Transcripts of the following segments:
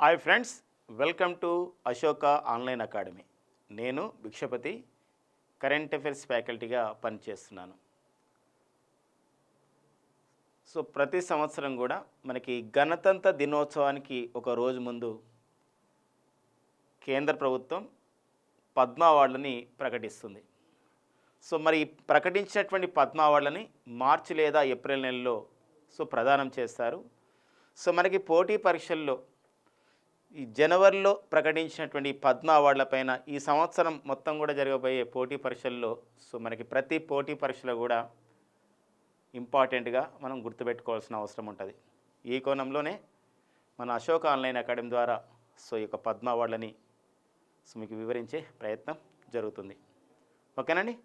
Hi friends, welcome to Ashoka online academy. నేను Bhikshapathi, current affairs ఫ్యాకల్టీగా పనిచేస్తున్నాను. So ప్రతి సంవత్సరం కూడా మనకి గణతంత్ర దినోత్సవానికి ఒక రోజు ముందు కేంద్ర ప్రభుత్వం పద్మ అవార్డులని ప్రకటిస్తుంది. సో మరి ప్రకటించినటువంటి పద్మ అవార్డులని మార్చి లేదా ఏప్రిల్ నెలలో ప్రదానం చేస్తారు. సో మనకి పోటీ పరీక్షల్లో ఈ జనవరిలో ప్రకటించినటువంటి పద్మ అవార్డులపైన ఈ సంవత్సరం మొత్తం కూడా జరగబోయే పోటీ పరీక్షల్లో మనకి ప్రతి పోటీ పరీక్షలో కూడా ఇంపార్టెంట్గా మనం గుర్తుపెట్టుకోవాల్సిన అవసరం ఉంటుంది. ఈ కోణంలోనే మన అశోక ఆన్లైన్ అకాడమీ ద్వారా ఈ యొక్క పద్మ అవార్డులని మీకు వివరించే ప్రయత్నం జరుగుతుంది. ఓకేనండి.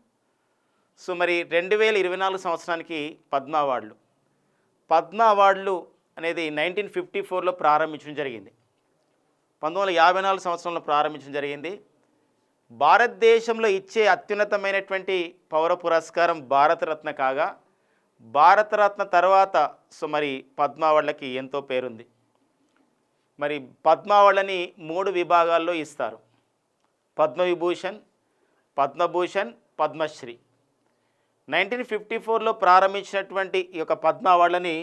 మరి 2024 సంవత్సరానికి పద్మ అవార్డులు అనేది 1954లో ప్రారంభించడం జరిగింది. 1954 సంవత్సరంలో ప్రారంభించడం జరిగింది. భారతదేశంలో ఇచ్చే అత్యున్నతమైనటువంటి పౌర పురస్కారం భారతరత్న కాగా, భారతరత్న తర్వాత మరి పద్మ అవార్డులకి ఎంతో పేరుంది. మరి పద్మ అవార్డులని 3 విభాగాల్లో ఇస్తారు: పద్మవిభూషణ్, పద్మభూషణ్, పద్మశ్రీ. 1954లో ప్రారంభించినటువంటి ఈ యొక్క పద్మ అవార్డులని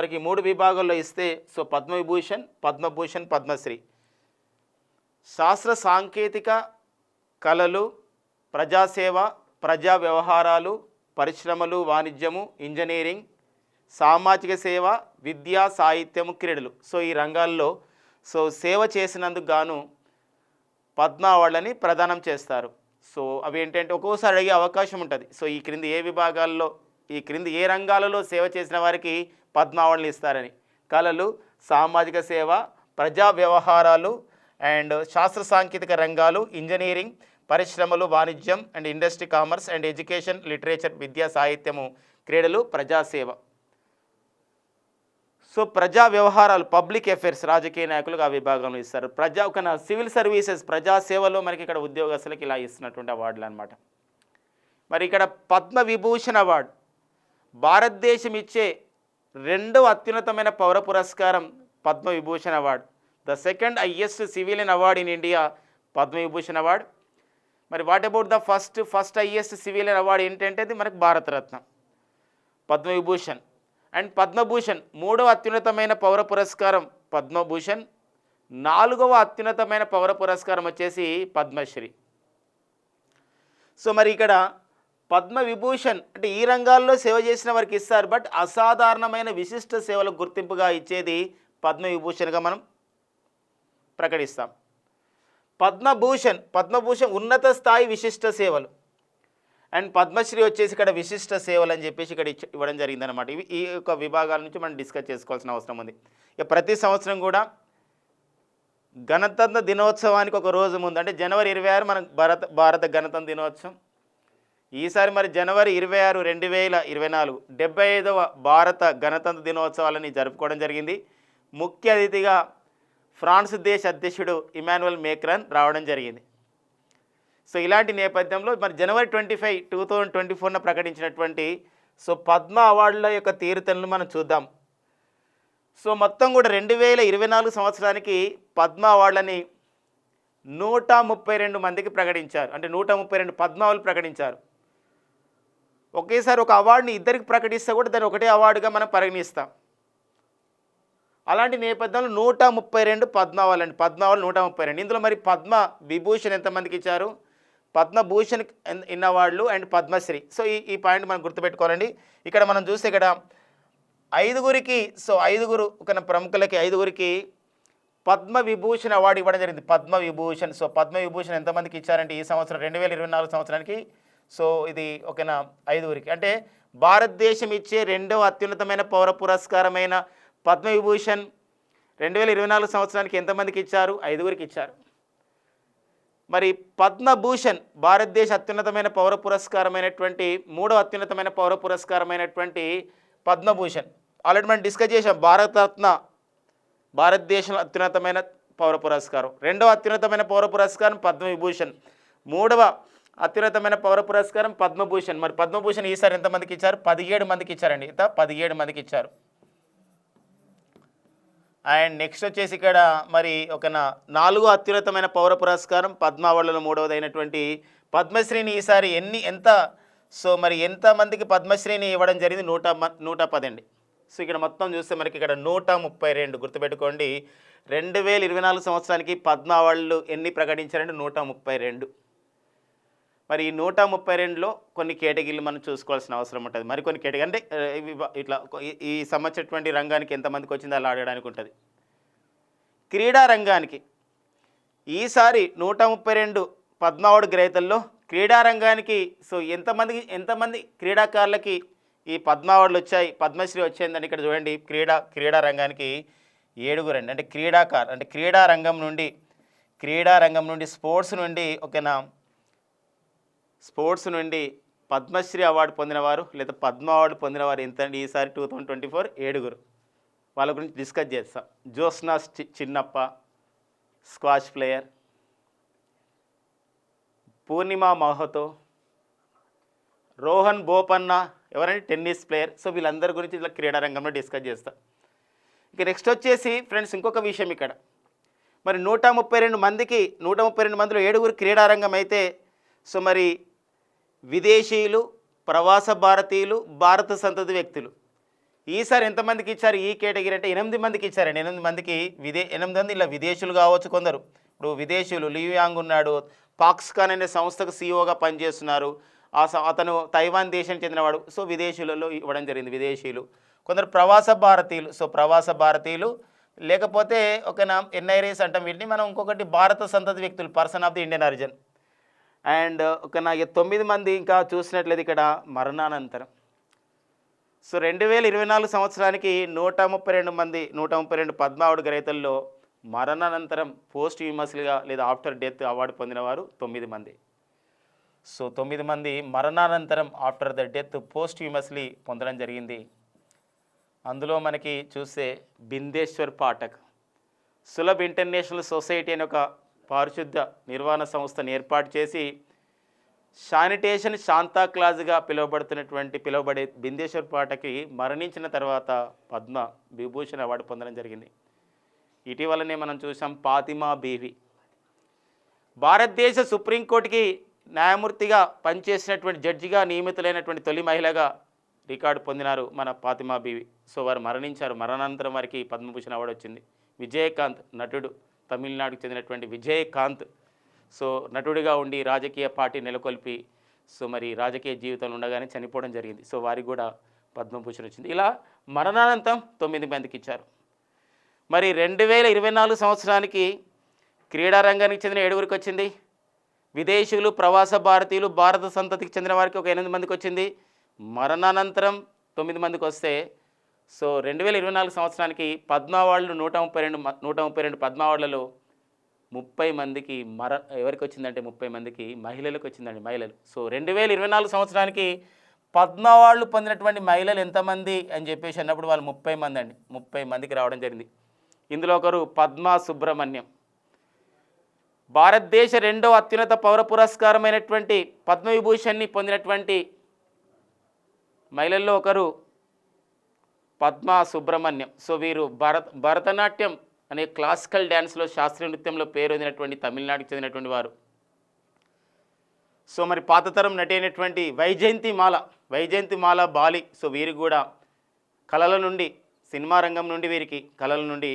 మనకి 3 విభాగాల్లో ఇస్తే పద్మవిభూషణ్, పద్మభూషణ్, పద్మశ్రీ శాస్త్ర సాంకేతిక కళలు, ప్రజాసేవ, ప్రజా వ్యవహారాలు, పరిశ్రమలు, వాణిజ్యము, ఇంజనీరింగ్, సామాజిక సేవ, విద్య, సాహిత్యము, క్రీడలు ఈ రంగాల్లో సేవ చేసినందుకు గాను పద్మ అవార్డులని ప్రదానం చేస్తారు. అవి ఏంటంటే ఒక్కోసారి అడిగే అవకాశం ఉంటుంది. ఈ క్రింది ఏ విభాగాల్లో, ఈ క్రింది ఏ రంగాలలో సేవ చేసిన వారికి పద్మ అవార్డులు ఇస్తారని. కళలు, సామాజిక సేవ, ప్రజా వ్యవహారాలు అండ్ శాస్త్ర సాంకేతిక రంగాలు, ఇంజనీరింగ్, పరిశ్రమలు, వాణిజ్యం and industry, commerce and education, literature, విద్య, సాహిత్యము, క్రీడలు, ప్రజాసేవ. ప్రజా వ్యవహారాలు, పబ్లిక్ అఫైర్స్, రాజకీయ నాయకులకు ఆ విభాగంలో ఇస్తారు. సివిల్ సర్వీసెస్, ప్రజాసేవలో మనకి ఇక్కడ ఉద్యోగస్తులకు ఇలా ఇస్తున్నటువంటి అవార్డులు అనమాట. మరి ఇక్కడ పద్మవిభూషణ్ అవార్డు భారతదేశం ఇచ్చే 2వ అత్యున్నతమైన పౌర పురస్కారం Padma Vibhushan award. The second highest civilian award in India, Padma Vibhushan award. మరి what about the first highest civilian award ఏంటంటే అది మనకు భారతరత్న, పద్మవిభూషణ్. అండ్ పద్మభూషణ్ 3వ అత్యున్నతమైన పౌర పురస్కారం పద్మభూషణ్. 4వ అత్యున్నతమైన పౌర పురస్కారం వచ్చేసి పద్మశ్రీ. మరి ఇక్కడ పద్మవిభూషణ్ అంటే ఈ రంగాల్లో సేవ చేసిన వారికి ఇస్తారు, బట్ అసాధారణమైన విశిష్ట సేవలకు గుర్తింపుగా ఇచ్చేది పద్మవిభూషణ్గా మనం ప్రకటిస్తాం. పద్మభూషణ్ ఉన్నత స్థాయి విశిష్ట సేవలు. అండ్ పద్మశ్రీ వచ్చేసి ఇక్కడ విశిష్ట సేవలు అని చెప్పేసి ఇక్కడ ఇవ్వడం జరిగిందనమాట. ఈ యొక్క విభాగాల నుంచి మనం డిస్కస్ చేసుకోవాల్సిన అవసరం ఉంది. ఇక ప్రతి సంవత్సరం కూడా గణతంత్ర దినోత్సవానికి ఒక రోజు ముందు అంటే జనవరి 26 మన భారత గణతంత్ర దినోత్సవం. ఈసారి మరి జనవరి 26, 2024 75వ భారత గణతంత్ర దినోత్సవాలని జరుపుకోవడం జరిగింది. ముఖ్య అతిథిగా ఫ్రాన్స్ దేశ అధ్యక్షుడు ఇమాన్యుయల్ మేక్రాన్ రావడం జరిగింది. ఇలాంటి నేపథ్యంలో మరి జనవరి 25, 2024 ప్రకటించినటువంటి పద్మ అవార్డుల యొక్క తీరుతెన్నులు మనం చూద్దాం. మొత్తం కూడా 2024 సంవత్సరానికి పద్మ అవార్డులని 132 మందికి ప్రకటించారు. అంటే 132 పద్మ అవార్డులు ప్రకటించారు. ఒకేసారి ఒక అవార్డుని ఇద్దరికి ప్రకటిస్తే కూడా దాన్ని ఒకటే అవార్డుగా మనం పరిగణిస్తాం. అలాంటి నేపథ్యంలో 132 పద్మ అవార్డులు 132. ఇందులో మరి పద్మ విభూషణ్ ఎంతమందికి ఇచ్చారు, పద్మభూషణ్ ఇన్ని అవార్డులు అండ్ పద్మశ్రీ. ఈ పాయింట్ మనం గుర్తుపెట్టుకోవాలండి. ఇక్కడ మనం చూస్తే ఇక్కడ 5గురికి ఒక ప్రముఖులకి 5గురికి పద్మవిభూషణ్ అవార్డు ఇవ్వడం జరిగింది. పద్మవిభూషణ్ ఎంతమందికి ఇచ్చారంటే ఈ సంవత్సరం 2024 సంవత్సరానికి ఇది ఒకనా 5గురికి. అంటే భారతదేశం ఇచ్చే 2వ అత్యున్నతమైన పౌర పురస్కారమైన పద్మవిభూషణ్ 2024 సంవత్సరానికి ఎంతమందికి ఇచ్చారు? 5గురికి ఇచ్చారు. మరి పద్మభూషణ్ భారతదేశ అత్యున్నతమైన పౌర పురస్కారమైనటువంటి 3వ అత్యున్నతమైన పౌర పురస్కారమైనటువంటి పద్మభూషణ్ ఆల్రెడీ మనం డిస్కస్ చేసాం. భారతరత్న భారతదేశం అత్యున్నతమైన పౌర పురస్కారం, 2వ అత్యున్నతమైన పౌర పురస్కారం పద్మవిభూషణ్, 3వ అత్యున్నతమైన పౌర పురస్కారం పద్మభూషణ్. మరి పద్మభూషణ్ ఈసారి ఎంతమందికి ఇచ్చారు? 17 మందికి ఇచ్చారండి. 17 మందికి ఇచ్చారు. అండ్ నెక్స్ట్ వచ్చేసి ఇక్కడ మరి ఒక నాలుగో అత్యున్నతమైన పౌర పురస్కారం పద్మ అవార్డులలో మూడవది అయినటువంటి పద్మశ్రీని ఈసారి ఎంత సో మరి ఎంతమందికి పద్మశ్రీని ఇవ్వడం జరిగింది? 110 అండి. సో ఇక్కడ మొత్తం చూస్తే మనకి ఇక్కడ 132 గుర్తుపెట్టుకోండి. 2024 సంవత్సరానికి పద్మ అవార్డులు ఎన్ని ప్రకటించారంటే 132. మరి ఈ 132లో కొన్ని కేటగిరీలు మనం చూసుకోవాల్సిన అవసరం ఉంటుంది. మరికొన్ని కేటగిరీ అంటే ఇట్లా ఈ సంబంధించినటువంటి రంగానికి ఎంతమందికి వచ్చిందో అలా అడగడానికి ఉంటుంది. క్రీడా రంగానికి ఈసారి 132 పద్మ అవార్డు గ్రహీతల్లో క్రీడా రంగానికి సో ఎంతమంది క్రీడాకారులకి ఈ పద్మ అవార్డులు వచ్చాయి, పద్మశ్రీ వచ్చిందని ఇక్కడ చూడండి. క్రీడా రంగానికి 7 అండి. అంటే క్రీడా రంగం నుండి స్పోర్ట్స్ నుండి పద్మశ్రీ అవార్డు పొందినవారు లేదా పద్మ అవార్డు పొందినవారు ఎంత అండి? ఈసారి 2024 7. వాళ్ళ గురించి డిస్కస్ చేస్తాం. జ్యోత్స్నా చిన్నప్ప స్క్వాష్ ప్లేయర్, పూర్ణిమ మహతో, రోహన్ బోపన్న ఎవరంటే టెన్నిస్ ప్లేయర్. సో వీళ్ళందరి గురించి ఇట్లా క్రీడా రంగంలో డిస్కస్ చేస్తాం. ఇక నెక్స్ట్ వచ్చేసి ఫ్రెండ్స్ ఇంకొక విషయం ఇక్కడ మరి 132 మందిలో 7 క్రీడా రంగం అయితే సో మరి విదేశీయులు, ప్రవాస భారతీయులు, భారత సంతతి వ్యక్తులు ఈసారి ఎంతమందికి ఇచ్చారు ఈ కేటగిరీ అంటే 8 మందికి ఇచ్చారండి. 8 మందికి 8 మంది ఇలా విదేశీయులు కావచ్చు. కొందరు ఇప్పుడు విదేశీయులు లియు యాంగ్ ఉన్నాడు, పాక్స్కాన్ అనే సంస్థకు సీఈఓగా పనిచేస్తున్నారు. అతను తైవాన్ దేశానికి చెందినవాడు. సో విదేశీయులలో ఇవ్వడం జరిగింది విదేశీయులు. కొందరు ప్రవాస భారతీయులు లేకపోతే ఒక ఎన్ఐఆర్ఎస్ అంటాం వీటిని మనం. ఇంకొకటి భారత సంతతి వ్యక్తులు, person of the Indian origin. And ఒక 9 మంది ఇంకా చూసినట్లయితే ఇక్కడ మరణానంతరం. సో 2024 సంవత్సరానికి 132 పద్మ అవార్డు గ్రహీతల్లో మరణానంతరం పోస్ట్ హ్యూమస్లుగా లేదా ఆఫ్టర్ డెత్ అవార్డు పొందినవారు 9 మంది. సో 9 మంది మరణానంతరం ఆఫ్టర్ ద డెత్ పోస్ట్ హ్యూమస్లీ పొందడం జరిగింది. అందులో మనకి చూస్తే బిందేశ్వర్ పాఠక్ సులభ్ ఇంటర్నేషనల్ సొసైటీ అనే ఒక పారిశుద్ధ నిర్వహణ సంస్థను ఏర్పాటు చేసి శానిటేషన్ శాంతాక్లాజ్గా పిలువబడే బిందేశ్వర్ పాఠక్కి మరణించిన తర్వాత పద్మ విభూషణ్ అవార్డు పొందడం జరిగింది. ఇటీవలనే మనం చూసాం ఫాతిమా బీవి భారతదేశ సుప్రీంకోర్టుకి న్యాయమూర్తిగా పనిచేసినటువంటి జడ్జిగా నియమితులైనటువంటి తొలి మహిళగా రికార్డు పొందినారు మన ఫాతిమా బీవి. సో వారు మరణించారు. మరణానంతరం వారికి పద్మభూషణ్ అవార్డు వచ్చింది. విజయకాంత్ నటుడు, తమిళనాడుకు చెందినటువంటి విజయకాంత్ సో నటుడిగా ఉండి రాజకీయ పార్టీ నెలకొల్పి సో మరి రాజకీయ జీవితంలో ఉండగానే చనిపోవడం జరిగింది. సో వారికి కూడా పద్మభూషణ్ వచ్చింది. ఇలా మరణానంతరం 9 మందికి ఇచ్చారు. మరి 2024 సంవత్సరానికి క్రీడా రంగానికి చెందిన 7 వచ్చింది. విదేశీయులు, ప్రవాస భారతీయులు, భారత సంతతికి చెందిన వారికి ఒక 8 మందికి వచ్చింది. మరణానంతరం 9 మందికి వస్తే సో 2024 సంవత్సరానికి పద్మ అవార్డులు 132 పద్మ అవార్డులలో 30 మందికి ఎవరికి వచ్చిందంటే 30 మందికి మహిళలకు వచ్చిందండి. మహిళలు. సో 2024 సంవత్సరానికి పద్మ అవార్డులు పొందినటువంటి మహిళలు ఎంతమంది అని చెప్పేసి అన్నప్పుడు వాళ్ళు 30 మంది అండి. 30 మందికి రావడం జరిగింది. ఇందులో ఒకరు పద్మా సుబ్రహ్మణ్యం. భారతదేశ 2వ అత్యున్నత పౌర పురస్కారమైనటువంటి పద్మవిభూషణ్ని పొందినటువంటి మహిళల్లో ఒకరు పద్మా సుబ్రహ్మణ్యం. సో వీరు భరతనాట్యం అనే క్లాసికల్ డ్యాన్స్లో, శాస్త్రీయ నృత్యంలో పేరొందినటువంటి తమిళనాడుకి చెందినటువంటి వారు. సో మరి పాతతరం నటి అయినటువంటి వైజయంతిమాల బాలి. సో వీరికి కూడా కళల నుండి, సినిమా రంగం నుండి వీరికి కళల నుండి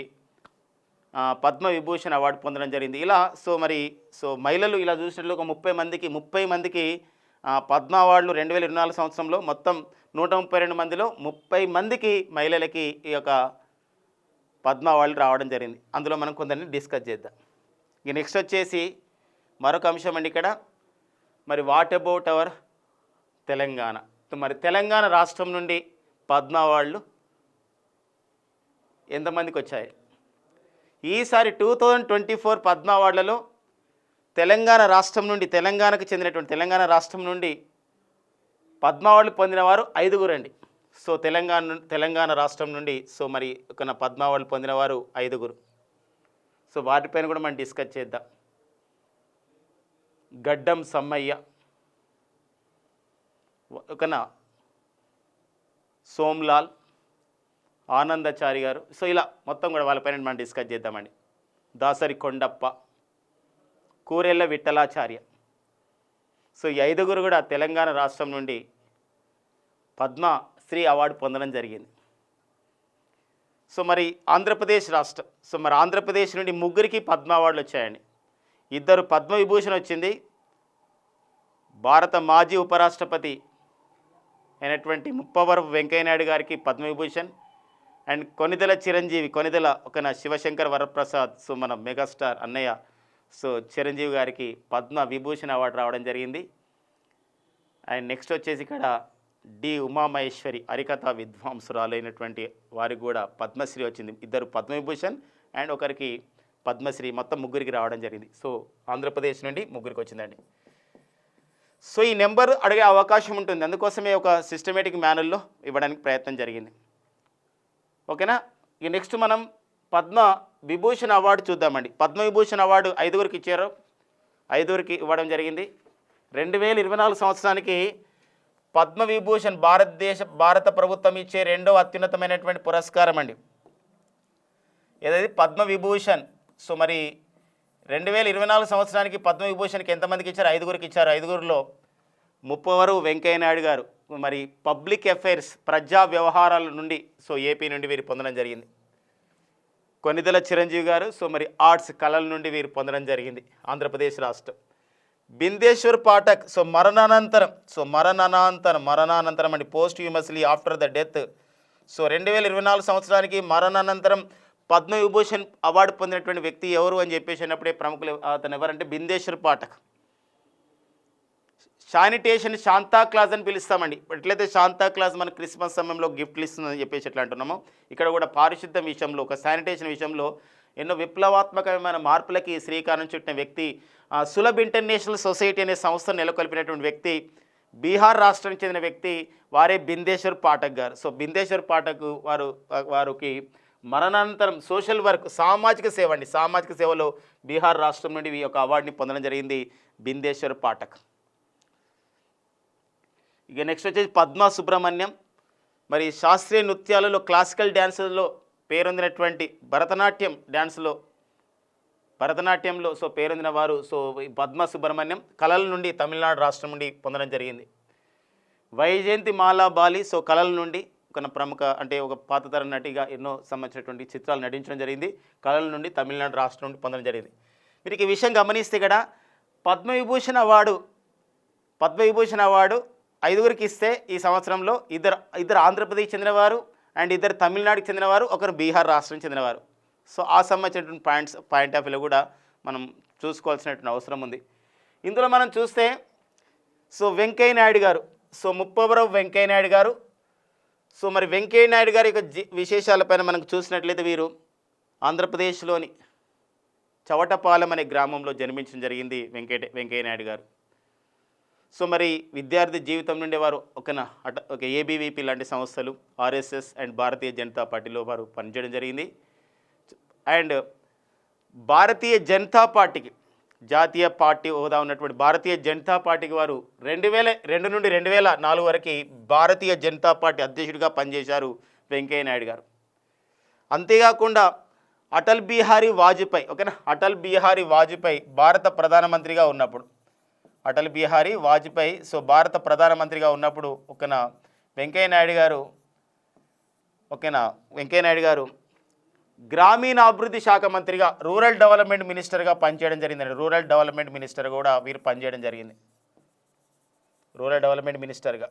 పద్మ విభూషణ్ అవార్డు పొందడం జరిగింది. ఇలా సో మహిళలు ఇలా చూసినట్లు ఒక 30 మందికి పద్మ అవార్డులు 2024 సంవత్సరంలో మొత్తం 132 మందిలో 30 మందికి మహిళలకి ఈ యొక్క పద్మ అవార్డులు రావడం జరిగింది. అందులో మనం కొందరిని డిస్కస్ చేద్దాం. ఇక నెక్స్ట్ వచ్చేసి మరొక అంశం అండి ఇక్కడ మరి వాట్ అబౌట్ అవర్ తెలంగాణ. మరి తెలంగాణ రాష్ట్రం నుండి పద్మ అవార్డులు ఎంతమందికి వచ్చాయి? ఈసారి 2024 పద్మ అవార్డులలో తెలంగాణ రాష్ట్రం నుండి పద్మ అవార్డులు పొందిన వారు 5 అండి. సో తెలంగాణ రాష్ట్రం నుండి సో మరి ఒక పద్మ అవార్డులు పొందిన వారు 5. సో వాటిపైన కూడా మనం డిస్కస్ చేద్దాం. గడ్డం సమ్మయ్య, ఒకన సోమ్లాల్, ఆనందచారి గారు. సో ఇలా మొత్తం కూడా వాళ్ళపైన మనం డిస్కస్ చేద్దామండి. దాసరి కొండప్ప, కూరెళ్ళ విఠలాచార్య. సో ఈ 5గురు కూడా తెలంగాణ రాష్ట్రం నుండి పద్మశ్రీ అవార్డు పొందడం జరిగింది. సో మరి ఆంధ్రప్రదేశ్ రాష్ట్రం, సో మరి ఆంధ్రప్రదేశ్ నుండి 3 పద్మ అవార్డులు వచ్చాయండి. 2 పద్మవిభూషణ్ వచ్చింది. భారత మాజీ ఉపరాష్ట్రపతి అయినటువంటి ముప్పవరపు వెంకయ్యనాయుడు గారికి పద్మవిభూషణ్, అండ్ కొనిదెల చిరంజీవి, కొనిదెల ఒక శివశంకర్ వరప్రసాద్, సో మన మెగాస్టార్ అన్నయ్య, సో చిరంజీవి గారికి పద్మవిభూషణ్ అవార్డు రావడం జరిగింది. అండ్ నెక్స్ట్ వచ్చేసి ఇక్కడ డి ఉమామహేశ్వరి, హరికథా విద్వాంసురాలైనటువంటి వారికి కూడా పద్మశ్రీ వచ్చింది. 2 పద్మవిభూషణ్ అండ్ ఒకరికి పద్మశ్రీ, మొత్తం 3 రావడం జరిగింది. సో ఆంధ్రప్రదేశ్ నుండి 3 వచ్చిందండి. సో ఈ నెంబర్ అడిగే అవకాశం ఉంటుంది, అందుకోసమే ఒక సిస్టమేటిక్ మేనర్లో ఇవ్వడానికి ప్రయత్నం జరిగింది. ఓకేనా. ఇక నెక్స్ట్ మనం పద్మ విభూషణ్ అవార్డు చూద్దామండి. పద్మవిభూషణ్ అవార్డు 5గురికి ఇచ్చారు, 5గురికి ఇవ్వడం జరిగింది. 2024 సంవత్సరానికి పద్మవిభూషణ్ భారత ప్రభుత్వం ఇచ్చే 2వ అత్యున్నతమైనటువంటి పురస్కారం అండి. ఏదైతే పద్మవిభూషణ్. సో మరి 2024 సంవత్సరానికి పద్మవిభూషణ్కి ఎంతమందికి ఇచ్చారు? 5గురికి ఇచ్చారు. 5గురిలో ముప్పవరపు వెంకయ్యనాయుడు గారు మరి పబ్లిక్ అఫైర్స్, ప్రజా వ్యవహారాల నుండి, సో ఏపీ నుండి వీరు పొందడం జరిగింది. కొనిదెల చిరంజీవి గారు, సో మరి ఆర్ట్స్, కళల నుండి వీరు పొందడం జరిగింది ఆంధ్రప్రదేశ్ రాష్ట్రం. బిందేశ్వర్ పాఠక్, సో మరణానంతరం అండి, posthumously after the death. So 2024 సంవత్సరానికి మరణానంతరం పద్మవిభూషణ్ అవార్డు పొందినటువంటి వ్యక్తి ఎవరు అని చెప్పేసి అన్నప్పుడే ప్రముఖులు అతను ఎవరంటే బిందేశ్వర్ పాఠక్. శానిటేషన్ శాంతాక్లాజ్ అని పిలుస్తామండి. ఎట్లయితే శాంతాక్లాజ్ మన క్రిస్మస్ సమయంలో గిఫ్ట్లు ఇస్తుందని చెప్పేసి ఎట్లా అంటున్నామో, ఇక్కడ కూడా పారిశుద్ధ్యం విషయంలో, ఒక శానిటేషన్ విషయంలో ఎన్నో విప్లవాత్మకమైన మార్పులకి శ్రీకారం చుట్టిన వ్యక్తి, సులభ్ ఇంటర్నేషనల్ సొసైటీ అనే సంస్థను నెలకొల్పినటువంటి వ్యక్తి, బీహార్ రాష్ట్రానికి చెందిన వ్యక్తి, వారే బిందేశ్వర్ పాఠక్ గారు. సో బిందేశ్వర్ పాఠక్ వారికి మరణానంతరం సోషల్ వర్క్, సామాజిక సేవ అండి, సామాజిక సేవలో బీహార్ రాష్ట్రం నుండి ఈ యొక్క అవార్డుని పొందడం జరిగింది బిందేశ్వర్ పాఠక్. ఇక నెక్స్ట్ వచ్చేసి పద్మా సుబ్రహ్మణ్యం. మరి శాస్త్రీయ నృత్యాలలో, క్లాసికల్ డ్యాన్సులలో పేరొందినటువంటి భరతనాట్యంలో సో పేరొందిన వారు, సో పద్మా సుబ్రహ్మణ్యం కళల నుండి తమిళనాడు రాష్ట్రం నుండి పొందడం జరిగింది. వైజయంతి మాలా బాలి, సో కళల నుండి ఒక ప్రముఖ, అంటే ఒక పాతతరం నటిగా ఎన్నో సంబంధించినటువంటి చిత్రాలు నటించడం జరిగింది. కళల నుండి తమిళనాడు రాష్ట్రం నుండి పొందడం జరిగింది. మీరు ఈ విషయం గమనిస్తే ఇక్కడ పద్మవిభూషణ్ అవార్డు 5గురికి ఇస్తే ఈ సంవత్సరంలో ఇద్దరు ఆంధ్రప్రదేశ్ చెందినవారు అండ్ 2 తమిళనాడుకి చెందినవారు, ఒకరు బీహార్ రాష్ట్రం చెందినవారు. సో ఆ సంబంధించినటువంటి పాయింట్ ఆఫ్ వ్యూలో కూడా మనం చూసుకోవాల్సినటువంటి అవసరం ఉంది. ఇందులో మనం చూస్తే సో వెంకయ్యనాయుడు గారు, సో ముప్పవరపు వెంకయ్యనాయుడు గారు. సో మరి వెంకయ్యనాయుడు గారి యొక్క విశేషాలపైన మనకు చూసినట్లయితే వీరు ఆంధ్రప్రదేశ్లోని చవటపాలెం అనే గ్రామంలో జన్మించడం జరిగింది వెంకయ్యనాయుడు గారు. సో మరి విద్యార్థి జీవితం నుండి వారు ఒక ఏబీవీపీ లాంటి సంస్థలు, ఆర్ఎస్ఎస్ అండ్ భారతీయ జనతా పార్టీలో వారు పనిచేయడం జరిగింది. అండ్ భారతీయ జనతా పార్టీకి, జాతీయ పార్టీ హోదా ఉన్నటువంటి భారతీయ జనతా పార్టీకి వారు 2002 నుండి 2004 వరకు భారతీయ జనతా పార్టీ అధ్యక్షుడిగా పనిచేశారు వెంకయ్యనాయుడు గారు. అంతేకాకుండా అటల్ బిహారీ వాజ్పేయి భారత ప్రధానమంత్రిగా ఉన్నప్పుడు, సో భారత ప్రధానమంత్రిగా ఉన్నప్పుడు వెంకయ్యనాయుడు గారు గ్రామీణాభివృద్ధి శాఖ మంత్రిగా, రూరల్ డెవలప్మెంట్ మినిస్టర్గా పనిచేయడం జరిగిందండి. రూరల్ డెవలప్మెంట్ మినిస్టర్ కూడా వీరు పనిచేయడం జరిగింది. రూరల్ డెవలప్మెంట్ మినిస్టర్గా,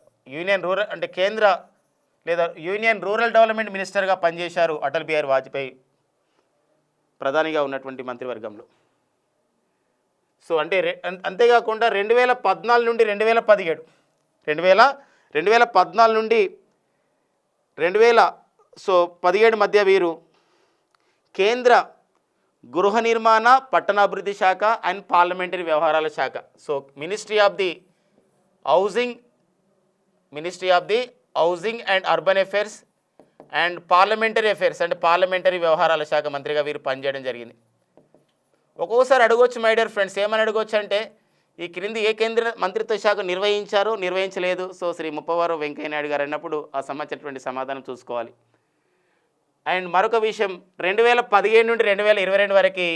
యూనియన్ రూరల్ డెవలప్మెంట్ మినిస్టర్గా పనిచేశారు అటల్ బిహారీ వాజ్పేయి ప్రధానిగా ఉన్నటువంటి మంత్రివర్గంలో. సో అంతేకాకుండా 2014 నుండి 2017, 2014 నుండి 2017 మధ్య వీరు కేంద్ర గృహ నిర్మాణ, పట్టణాభివృద్ధి శాఖ అండ్ పార్లమెంటరీ వ్యవహారాల శాఖ, so ministry of the housing and urban affairs and parliamentary వ్యవహారాల శాఖ మంత్రిగా వీరు పనిచేయడం జరిగింది. ఒక్కోసారి అడగవచ్చు మై డియర్ ఫ్రెండ్స్, ఏమని అడగవచ్చు అంటే ఈ క్రింది ఏ కేంద్ర మంత్రిత్వ శాఖ నిర్వహించలేదు. సో శ్రీ ముప్పవరపు వెంకయ్యనాయుడు గారు అన్నప్పుడు ఆ సంబంధించినటువంటి సమాధానం చూసుకోవాలి. అండ్ మరొక విషయం 2015 నుండి 2022 వరకు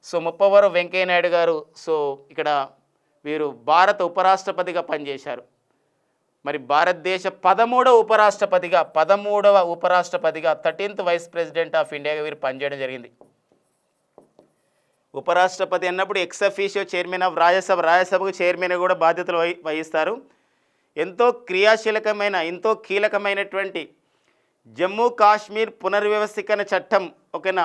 సో ముప్పవరు వెంకయ్య నాయుడు గారు సో ఇక్కడ వీరు భారత ఉపరాష్ట్రపతిగా పనిచేశారు. మరి భారతదేశ 13వ ఉపరాష్ట్రపతిగా 13th వైస్ ప్రెసిడెంట్ ఆఫ్ ఇండియాగా వీరు పనిచేయడం జరిగింది. ఉపరాష్ట్రపతి అన్నప్పుడు ఎక్స్ అఫీషియో చైర్మన్ ఆఫ్ రాజ్యసభకు చైర్మన్ కూడా బాధ్యతలు వహిస్తారు. ఎంతో క్రియాశీలకమైన ఎంతో కీలకమైనటువంటి జమ్మూ కాశ్మీర్ పునర్వ్యవస్థీకరణ చట్టం ఒకనా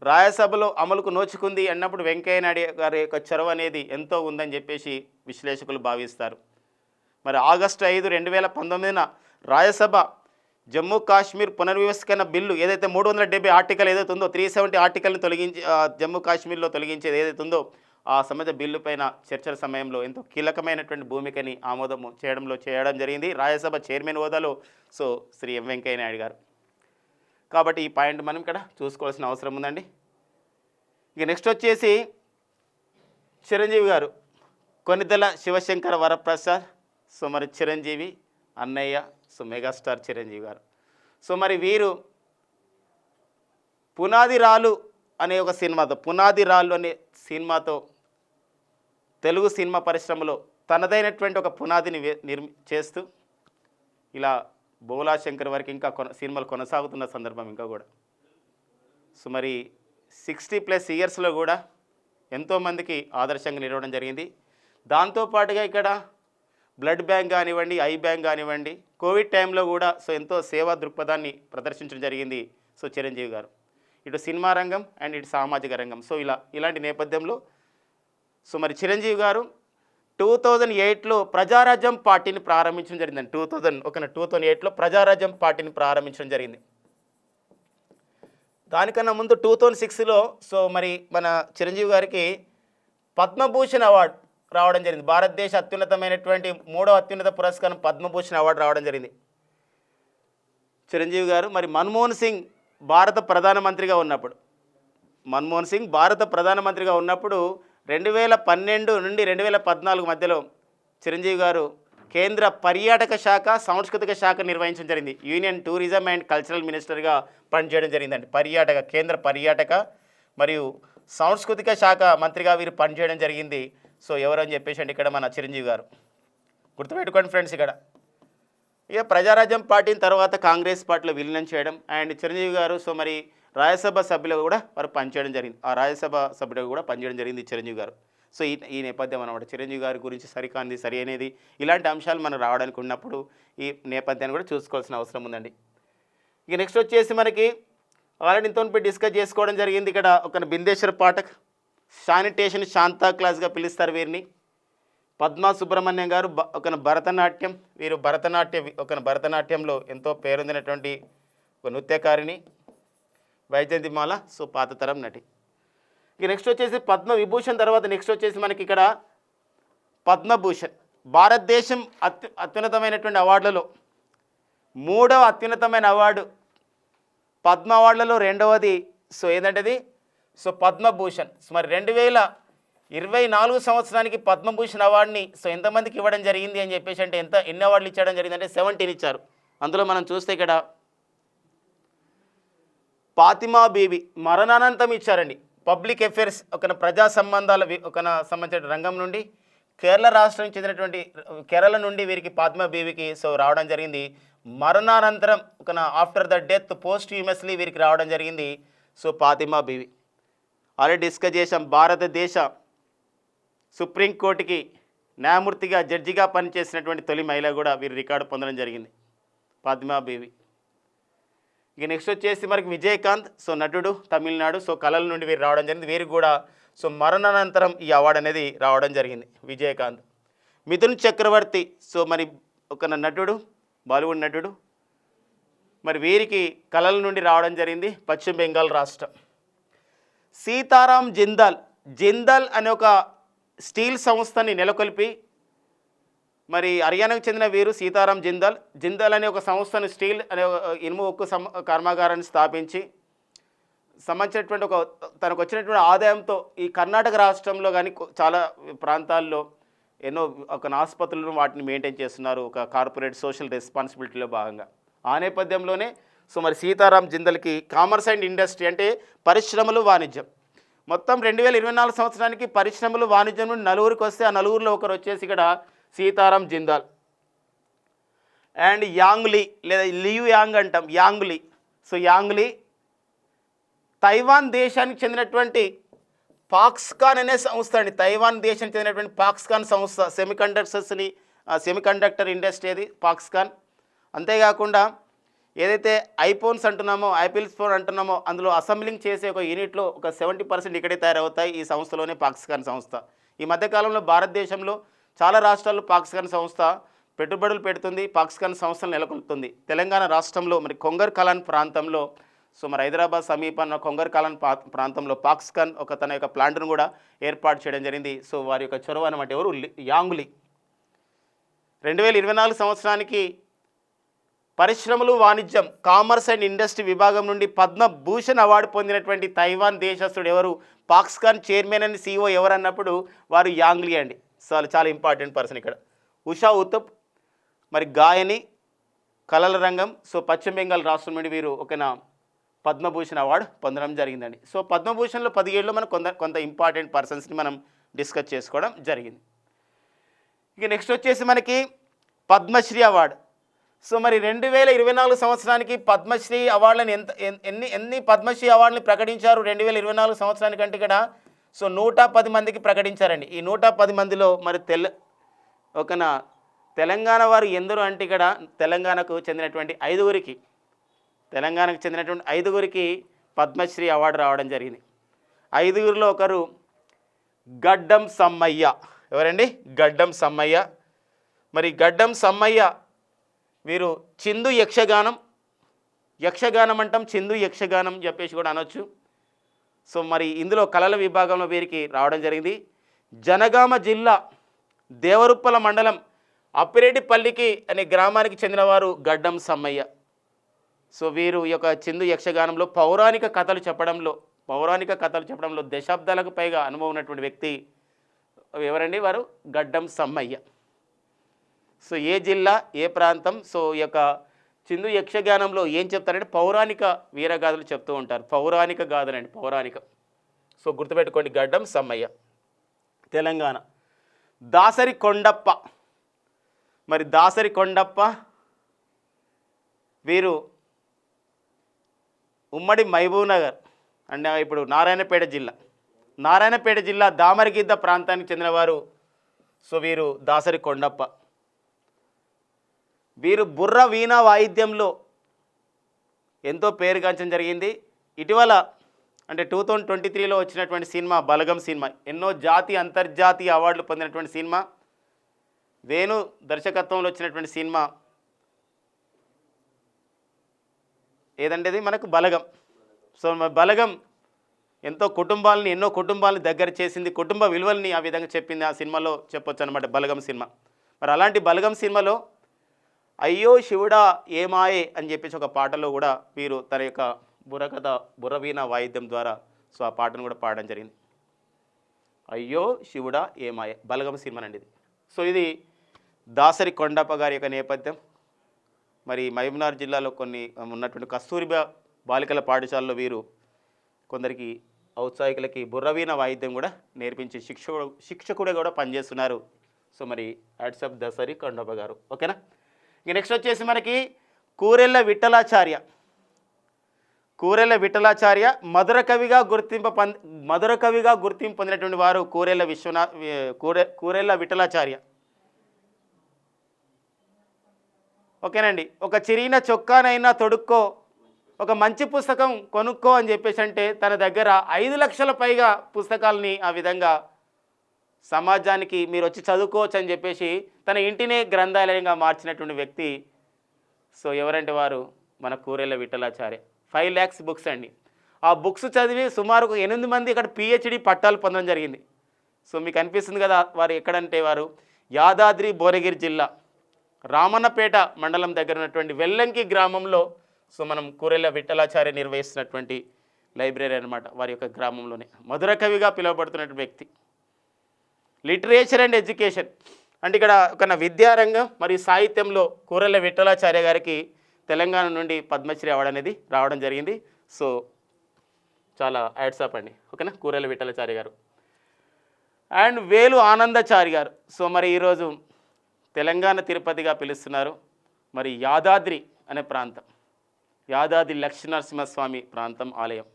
రాజ్యసభలో అమలుకు నోచుకుంది అన్నప్పుడు వెంకయ్య నాయుడు గారి యొక్క చొరవ అనేది ఎంతో ఉందని చెప్పేసి విశ్లేషకులు భావిస్తారు. మరి ఆగస్టు 5, 2019 రాజ్యసభ జమ్మూ కాశ్మీర్ పునర్వ్యవస్థీకరణ బిల్లు ఏదైతే 370 ఆర్టికల్ ఏదైతే ఉందో 370 ఆర్టికల్ని తొలగించి జమ్మూ కాశ్మీర్లో తొలగించేది ఏదైతే ఉందో ఆ సంబంధ బిల్లు పైన చర్చల సమయంలో ఎంతో కీలకమైనటువంటి భూమికని ఆమోదం చేయడం జరిగింది రాజ్యసభ చైర్మన్ హోదాలో సో శ్రీ ఎం వెంకయ్య నాయుడు గారు. కాబట్టి ఈ పాయింట్ మనం ఇక్కడ చూసుకోవాల్సిన అవసరం ఉందండి. ఇక నెక్స్ట్ వచ్చేసి చిరంజీవి గారు కొనిదెల శివశంకర వరప్రసాద్. సో మరి చిరంజీవి అన్నయ్య సో మెగాస్టార్ చిరంజీవి గారు. సో మరి వీరు పునాది రాళ్ళు అనే ఒక సినిమాతో తెలుగు సినిమా పరిశ్రమలో తనదైనటువంటి ఒక పునాదిని చేస్తూ ఇలా బోలా శంకర్ వరకు ఇంకా సినిమాలు కొనసాగుతున్న సందర్భం ఇంకా కూడా సో మరి 60+ ఇయర్స్లో కూడా ఎంతోమందికి ఆదర్శంగా నిలవడం జరిగింది. దాంతోపాటుగా ఇక్కడ బ్లడ్ బ్యాంక్ కానివ్వండి, ఐ బ్యాంక్ కానివ్వండి, కోవిడ్ టైంలో కూడా సో ఎంతో సేవా దృక్పథాన్ని ప్రదర్శించడం జరిగింది సో చిరంజీవి గారు. ఇటు సినిమా రంగం అండ్ ఇటు సామాజిక రంగం. సో ఇలాంటి నేపథ్యంలో సో మరి చిరంజీవి గారు 2008లో ప్రజారాజ్యం పార్టీని ప్రారంభించడం జరిగిందండి. 2008లో ప్రజారాజ్యం పార్టీని ప్రారంభించడం జరిగింది. దానికన్నా ముందు 2006లో సో మరి మన చిరంజీవి గారికి పద్మభూషణ్ అవార్డు రావడం జరిగింది. భారతదేశ అత్యున్నతమైనటువంటి 3వ అత్యున్నత పురస్కారం పద్మభూషణ్ అవార్డు రావడం జరిగింది చిరంజీవి గారు. మరి మన్మోహన్ సింగ్ భారత ప్రధానమంత్రిగా ఉన్నప్పుడు 2012 నుండి 2014 మధ్యలో చిరంజీవి గారు కేంద్ర పర్యాటక శాఖ సాంస్కృతిక శాఖ నిర్వహించడం జరిగింది. యూనియన్ టూరిజం అండ్ కల్చరల్ మినిస్టర్గా పనిచేయడం జరిగిందండి. కేంద్ర పర్యాటక మరియు సాంస్కృతిక శాఖ మంత్రిగా వీరు పనిచేయడం జరిగింది. సో ఎవరని చెప్పేసి అంటే ఇక్కడ మన చిరంజీవి గారు గుర్తుపెట్టుకోండి ఫ్రెండ్స్. ఇక్కడ ఇక ప్రజారాజ్యం పార్టీని తర్వాత కాంగ్రెస్ పార్టీలో విలీనం చేయడం అండ్ చిరంజీవి గారు సో మరి రాజ్యసభ సభ్యులు కూడా వారు పనిచేయడం జరిగింది. ఆ రాజ్యసభ సభ్యులు కూడా పనిచేయడం జరిగింది చిరంజీవి గారు. సో ఈ నేపథ్యం అన్నమాట చిరంజీవి గారి గురించి సరికాంది సరి అనేది ఇలాంటి అంశాలు మనం రావడానికి ఉన్నప్పుడు ఈ నేపథ్యాన్ని కూడా చూసుకోవాల్సిన అవసరం ఉందండి. ఇక నెక్స్ట్ వచ్చేసి మనకి ఆల్రెడీ ఇంతోపై డిస్కస్ చేసుకోవడం జరిగింది. ఇక్కడ ఒక బిందేశ్వర్ పాఠక్ శానిటేషన్ శాంతా క్లాస్గా పిలుస్తారు వీరిని. పద్మా సుబ్రహ్మణ్యం గారు భరతనాట్యంలో ఎంతో పేరొందినటువంటి ఒక నృత్యకారిణి. వైజయంతిమాల సో పాత తరం నటి. ఇక నెక్స్ట్ వచ్చేసి పద్మ విభూషణ్ తర్వాత నెక్స్ట్ వచ్చేసి మనకి ఇక్కడ పద్మభూషణ్. భారతదేశం అత్యున్నతమైనటువంటి అవార్డులలో 3వ అత్యున్నతమైన అవార్డు, పద్మ అవార్డులలో 2వది సో ఏంటంటే సో పద్మభూషణ్. సో మరి 2024 సంవత్సరానికి పద్మభూషణ్ అవార్డుని సో ఎంతమందికి ఇవ్వడం జరిగింది అని చెప్పేసి అంటే ఎన్ని అవార్డులు ఇచ్చడం జరిగిందంటే 17 ఇచ్చారు. అందులో మనం చూస్తే ఇక్కడ ఫాతిమా బీబీ మరణానంతం ఇచ్చారండి. పబ్లిక్ అఫేర్స్ ప్రజా సంబంధాల సంబంధించిన రంగం నుండి కేరళ రాష్ట్రం చెందినటువంటి కేరళ నుండి వీరికి ఫాతిమా బీబీకి సో రావడం జరిగింది. మరణానంతరం after the death posthumously వీరికి రావడం జరిగింది so Fatima Bibi. Already discuss చేసాం. భారతదేశ సుప్రీంకోర్టుకి న్యాయమూర్తిగా జడ్జిగా పనిచేసినటువంటి తొలి మహిళ కూడా వీరు రికార్డు పొందడం జరిగింది ఫాతిమా బీబీ. ఇక నెక్స్ట్ వచ్చేసి మనకి విజయకాంత్ సో నటుడు తమిళనాడు సో కళల నుండి వీరు రావడం జరిగింది. వీరికి కూడా సో మరణానంతరం ఈ అవార్డు అనేది రావడం జరిగింది విజయకాంత్. మిథున్ చక్రవర్తి సో మరి ఒక నటుడు బాలీవుడ్ నటుడు మరి వీరికి కళల నుండి రావడం జరిగింది పశ్చిమ బెంగాల్ రాష్ట్రం. సీతారాం జిందాల్ అనే ఒక స్టీల్ సంస్థని నెలకొల్పి మరి హర్యానాకు చెందిన వీరు సీతారాం జిందాల్ అనే ఒక సంస్థను స్టీల్ అనే ఇనుము ఉక్కు కర్మాగారాన్ని స్థాపించి సంబంధించినటువంటి తనకు వచ్చినటువంటి ఆదాయంతో ఈ కర్ణాటక రాష్ట్రంలో కానీ చాలా ప్రాంతాల్లో ఎన్నో ఆసుపత్రులను వాటిని మెయింటైన్ చేస్తున్నారు ఒక కార్పొరేట్ సోషల్ రెస్పాన్సిబిలిటీలో భాగంగా. ఆ నేపథ్యంలోనే సో మరి సీతారాం జిందల్కి కామర్స్ అండ్ ఇండస్ట్రీ అంటే పరిశ్రమలు వాణిజ్యం. మొత్తం 2024 సంవత్సరానికి పరిశ్రమలు వాణిజ్యం నుండి నలుగురికి వస్తే ఆ నలుగురిలో ఒకరు వచ్చేసి ఇక్కడ సీతారాం జిందాల్. అండ్ యాంగ్లీ లేదా లియు యాంగ్ అంటాం, యాంగ్లీ. సో యాంగ్లీ తైవాన్ దేశానికి చెందినటువంటి ఫాక్స్కాన్ అనే సంస్థ అండి. తైవాన్ దేశానికి చెందినటువంటి ఫాక్స్కాన్ సంస్థ, సెమీకండక్టర్ ఇండస్ట్రీ అది ఫాక్స్కాన్. అంతేకాకుండా ఏదైతే ఐఫోన్స్ అంటున్నామో, యాపిల్ ఫోన్ అంటున్నామో అందులో అసెంబ్లింగ్ చేసే ఒక యూనిట్లో ఒక 70% ఇక్కడే తయారవుతాయి ఈ సంస్థలోనే, ఫాక్స్కాన్ సంస్థ. ఈ మధ్యకాలంలో భారతదేశంలో చాలా రాష్ట్రాల్లో ఫాక్స్కాన్ సంస్థ పెట్టుబడులు పెడుతుంది, ఫాక్స్కాన్ సంస్థలు నెలకొల్పుతుంది. తెలంగాణ రాష్ట్రంలో మరి కొంగర్ కలాన్ ప్రాంతంలో, సో మరి హైదరాబాద్ సమీపాన కొంగర్ కలాన్ ప్రాంతంలో ఫాక్స్కాన్ తన యొక్క ప్లాంట్ను కూడా ఏర్పాటు చేయడం జరిగింది. సో వారి యొక్క చొరవ అనమాట ఎవరు, యాంగ్లీ. 2024 సంవత్సరానికి పరిశ్రమలు వాణిజ్యం కామర్స్ అండ్ ఇండస్ట్రీ విభాగం నుండి పద్మభూషణ్ అవార్డు పొందినటువంటి తైవాన్ దేశస్థుడు ఎవరు, ఫాక్స్కాన్ చైర్మన్ అండ్ CEO ఎవరు అన్నప్పుడు వారు యాంగ్లీ అండి. సో చాలా ఇంపార్టెంట్ పర్సన్ ఇక్కడ. ఉషా ఉతప్ మరి గాయని, కళల రంగం. సో పశ్చిమ బెంగాల్ రాష్ట్రం నుండి వీరు పద్మభూషణ్ అవార్డు పొందడం జరిగిందండి. సో పద్మభూషణ్లో 17లో మనం కొంత ఇంపార్టెంట్ పర్సన్స్ని మనం డిస్కస్ చేసుకోవడం జరిగింది. ఇక నెక్స్ట్ వచ్చేసి మనకి పద్మశ్రీ అవార్డు. సో మరి 2024 సంవత్సరానికి పద్మశ్రీ అవార్డులను ఎన్ని పద్మశ్రీ అవార్డుని ప్రకటించారు 2024 సంవత్సరానికి అంటే ఇక్కడ సో 110 మందికి ప్రకటించారండి. ఈ 110 మందిలో మరి తెలంగాణ వారు ఎందరో అంటే ఇక్కడ తెలంగాణకు చెందినటువంటి ఐదుగురికి పద్మశ్రీ అవార్డు రావడం జరిగింది. ఐదుగురిలో ఒకరు గడ్డం సమ్మయ్య. ఎవరండి? గడ్డం సమ్మయ్య. మరి గడ్డం సమ్మయ్య వీరు చిందు యక్షగానం అంటాం, చిందు యక్షగానం చెప్పేసి కూడా అనొచ్చు. సో మరి ఇందులో కళల విభాగంలో వీరికి రావడం జరిగింది. జనగామ జిల్లా దేవరుప్పల మండలం అప్పిరెడ్డిపల్లికి అనే గ్రామానికి చెందినవారు గడ్డం సమ్మయ్య. సో వీరు ఈ యొక్క చిందు యక్షగానంలో పౌరాణిక కథలు చెప్పడంలో దశాబ్దాలకు పైగా అనుభవం ఉన్నటువంటి వ్యక్తి ఎవరండి? వారు గడ్డం సమ్మయ్య. సో ఏ జిల్లా, ఏ ప్రాంతం, సో ఈ యొక్క చిందు యక్షగానంలో ఏం చెప్తారంటే పౌరాణిక వీరగాథలు చెప్తూ ఉంటారు. పౌరాణిక గాథలండి, పౌరాణిక. సో గుర్తుపెట్టుకోండి, గడ్డం సమ్మయ్య. తెలంగాణ దాసరి కొండప్ప. మరి దాసరి కొండప్ప వీరు ఉమ్మడి మహబూబ్ నగర్ అంటే ఇప్పుడు నారాయణపేట జిల్లా దామరగిద్ద ప్రాంతానికి చెందినవారు. సో వీరు దాసరి కొండప్ప. వీరు బుర్ర వీణా వాయిద్యంలో ఎంతో పేరుగాంచడం జరిగింది. ఇటీవల అంటే 2023లో వచ్చినటువంటి సినిమా బలగం సినిమా ఎన్నో జాతీయ అంతర్జాతీయ అవార్డులు పొందినటువంటి సినిమా. వేణు దర్శకత్వంలో వచ్చినటువంటి సినిమా ఏదంటే ఇది మనకు బలగం. సో బలగం ఎన్నో కుటుంబాలని దగ్గర చేసింది, కుటుంబ విలువల్ని ఆ విధంగా చెప్పింది ఆ సినిమాలో చెప్పొచ్చు అనమాట బలగం సినిమా. మరి అలాంటి బలగం సినిమాలో అయ్యో శివుడా ఏమాయే అని చెప్పేసి ఒక పాటలో కూడా వీరు తన యొక్క బుర్రవీణ వాయిద్యం ద్వారా సో ఆ పాటను కూడా పాడడం జరిగింది. అయ్యో శివుడా ఏమాయే బలగం సినిమా అండి ఇది. సో ఇది దాసరి కొండప్ప గారి యొక్క నేపథ్యం. మరి మహబూబ్నగర్ జిల్లాలో కొన్ని ఉన్నటువంటి కస్తూరిబా బాలికల పాఠశాలలో వీరు కొందరికి ఔత్సాహికులకి బుర్రవీణ వాయిద్యం కూడా నేర్పించి శిక్షకుడే కూడా పనిచేస్తున్నారు. సో మరి హ్యాట్సప్ దాసరి కొండప్ప గారు. ఓకేనా? ఇక నెక్స్ట్ వచ్చేసి మనకి కూరెళ్ళ విఠలాచార్య మధుర కవిగా గుర్తింపు పొందినటువంటి వారు కూరెళ్ళ విఠలాచార్య. ఓకేనండి. ఒక చిరిగిన చొక్కానైనా తొడుక్కో, ఒక మంచి పుస్తకం కొనుక్కో అని చెప్పేసి అంటే తన దగ్గర 5 లక్షల పైగా పుస్తకాలని ఆ విధంగా సమాజానికి మీరు వచ్చి చదువుకోవచ్చు అని చెప్పేసి తన ఇంటినే గ్రంథాలయంగా మార్చినటువంటి వ్యక్తి. సో ఎవరంటే వారు మన కూరెళ్ళ విఠలాచార్య. 5 lakhs బుక్స్ అండి. ఆ బుక్స్ చదివి సుమారు 8 మంది ఇక్కడ PhD పట్టాలు పొందడం జరిగింది. సో మీకు అనిపిస్తుంది కదా వారు ఎక్కడంటే వారు యాదాద్రి భువనగిరి జిల్లా రామన్నపేట మండలం దగ్గర ఉన్నటువంటి వెల్లంకి గ్రామంలో సో మనం కూరెళ్ళ విఠలాచార్య నిర్వహిస్తున్నటువంటి లైబ్రరీ అనమాట. వారి యొక్క గ్రామంలోనే మధుర కవిగా పిలువబడుతున్నటువంటి వ్యక్తి. లిటరేచర్ అండ్ ఎడ్యుకేషన్ అంటే ఇక్కడ ఒక విద్యారంగం మరియు సాహిత్యంలో కూరెళ్ళ విఠలాచార్య గారికి తెలంగాణ నుండి పద్మశ్రీ అవార్డు అనేది రావడం జరిగింది. సో చాలా యాడ్సాప్ అండి. ఓకేనా, కూరెల విఠలాచారి గారు. అండ్ వేలు ఆనందాచారి గారు. సో మరి ఈరోజు తెలంగాణ తిరుపతిగా పిలుస్తున్నారు. మరి యాదాద్రి అనే ప్రాంతం, యాదాద్రి లక్ష్మీనరసింహస్వామి ప్రాంతం ఆలయం.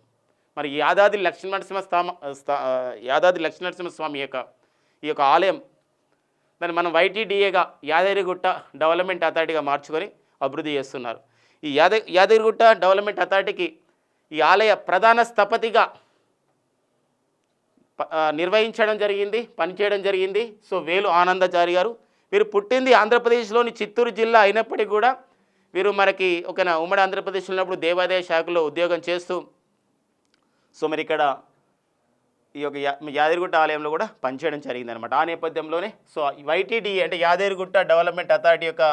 మరి యాదాద్రి లక్ష్మీనరసింహస్వామి ఈ యొక్క ఆలయం దాన్ని మనం YTDAగా యాదగిరిగుట్ట డెవలప్మెంట్ అథారిటీగా మార్చుకొని అభివృద్ధి చేస్తున్నారు. ఈ యాదగిరిగుట్ట డెవలప్మెంట్ అథారిటీకి ఈ ఆలయ ప్రధాన స్థపతిగా నిర్వహించడం జరిగింది, పనిచేయడం జరిగింది. సో వేలు ఆనందాచారి గారు. వీరు పుట్టింది ఆంధ్రప్రదేశ్లోని చిత్తూరు జిల్లా అయినప్పటికీ కూడా వీరు మనకి ఒక ఉమ్మడి ఆంధ్రప్రదేశ్లో ఉన్నప్పుడు దేవాదాయ శాఖలో ఉద్యోగం చేస్తూ సో మరి ఇక్కడ ఈ యొక్క యాదగిరిగుట్ట ఆలయంలో కూడా పనిచేయడం జరిగింది అనమాట. ఆ నేపథ్యంలోనే సో YTDA అంటే యాదగిరిగుట్ట డెవలప్మెంట్ అథారిటీ యొక్క